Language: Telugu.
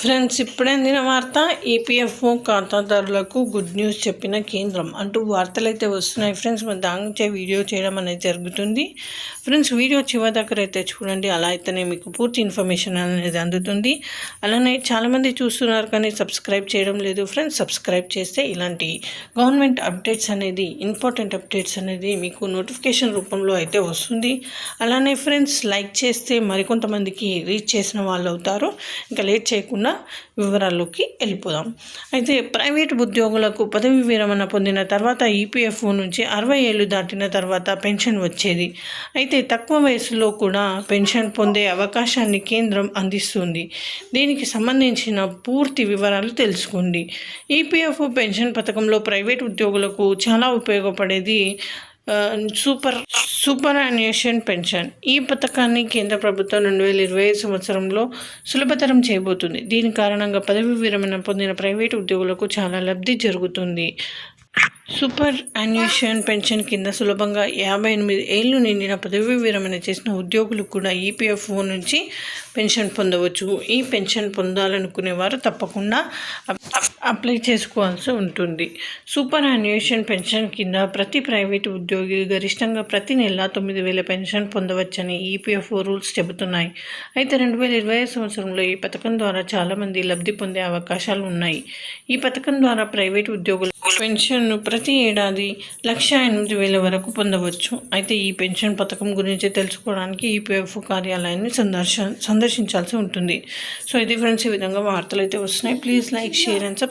ఫ్రెండ్స్, ఇప్పుడే అందిన వార్త. ఈపీఎఫ్ఓ ఖాతాదారులకు గుడ్ న్యూస్ చెప్పిన కేంద్రం అంటూ వార్తలు అయితే వస్తున్నాయి. ఫ్రెండ్స్, మన దానిచే వీడియో చేయడం అనేది జరుగుతుంది. ఫ్రెండ్స్, వీడియో చివరి దగ్గర అయితే చూడండి. అలా అయితేనే మీకు పూర్తి ఇన్ఫర్మేషన్ అనేది అందుతుంది. అలానే చాలామంది చూస్తున్నారు కానీ సబ్స్క్రైబ్ చేయడం లేదు. ఫ్రెండ్స్, సబ్స్క్రైబ్ చేస్తే ఇలాంటి గవర్నమెంట్ అప్డేట్స్ అనేది, ఇంపార్టెంట్ అప్డేట్స్ అనేది మీకు నోటిఫికేషన్ రూపంలో అయితే వస్తుంది. అలానే ఫ్రెండ్స్, లైక్ చేస్తే మరికొంతమందికి రీచ్ చేసిన వాళ్ళు అవుతారు. ఇంకా లేట్ చేయకుండా వివరాల్లోకి వెళ్ళిపోదాం. అయితే ప్రైవేటు ఉద్యోగులకు పదవి విరమణ పొందిన తర్వాత ఈపీఎఫ్ఓ నుంచి 60 ఏళ్ళు దాటిన తర్వాత పెన్షన్ వచ్చేది. అయితే తక్కువ వయసులో కూడా పెన్షన్ పొందే అవకాశాన్ని కేంద్రం అందిస్తుంది. దీనికి సంబంధించిన పూర్తి వివరాలు తెలుసుకోండి. ఈపీఎఫ్ఓ పెన్షన్ పథకంలో ప్రైవేటు ఉద్యోగులకు చాలా ఉపయోగపడేది సూపర్ యాన్యుయేషన్ పెన్షన్. ఈ పథకాన్ని కేంద్ర ప్రభుత్వం 2025 సంవత్సరంలో సులభతరం చేయబోతుంది. దీని కారణంగా పదవి విరమణ పొందిన ప్రైవేటు ఉద్యోగులకు చాలా లబ్ధి జరుగుతుంది. సూపర్ యాన్యుయేషన్ పెన్షన్ కింద సులభంగా 58 ఏళ్ళు నిండిన పదవి విరమణ చేసిన ఉద్యోగులు కూడా ఈపీఎఫ్ఓ నుంచి పెన్షన్ పొందవచ్చు. ఈ పెన్షన్ పొందాలనుకునే వారు తప్పకుండా అప్లై చేసుకోవాల్సి ఉంటుంది. సూపర్ యాన్యుయేషన్ పెన్షన్ కింద ప్రతి ప్రైవేటు ఉద్యోగి గరిష్టంగా ప్రతి నెల 9,000 పెన్షన్ పొందవచ్చని ఈపీఎఫ్ఓ రూల్స్ చెబుతున్నాయి. అయితే 2025 సంవత్సరంలో ఈ పథకం ద్వారా చాలామంది లబ్ధి పొందే అవకాశాలు ఉన్నాయి. ఈ పథకం ద్వారా ప్రైవేటు ఉద్యోగులు పెన్షన్ను ప్రతి ఏడాది 1,08,000 వరకు పొందవచ్చు. అయితే ఈ పెన్షన్ పథకం గురించి తెలుసుకోవడానికి ఈపీఎఫ్ఓ కార్యాలయాన్ని సందర్శించాల్సి ఉంటుంది. సో ఇది ఫ్రెండ్స్, ఈ విధంగా వార్తలు అయితే వస్తున్నాయి. Please like, share and subscribe.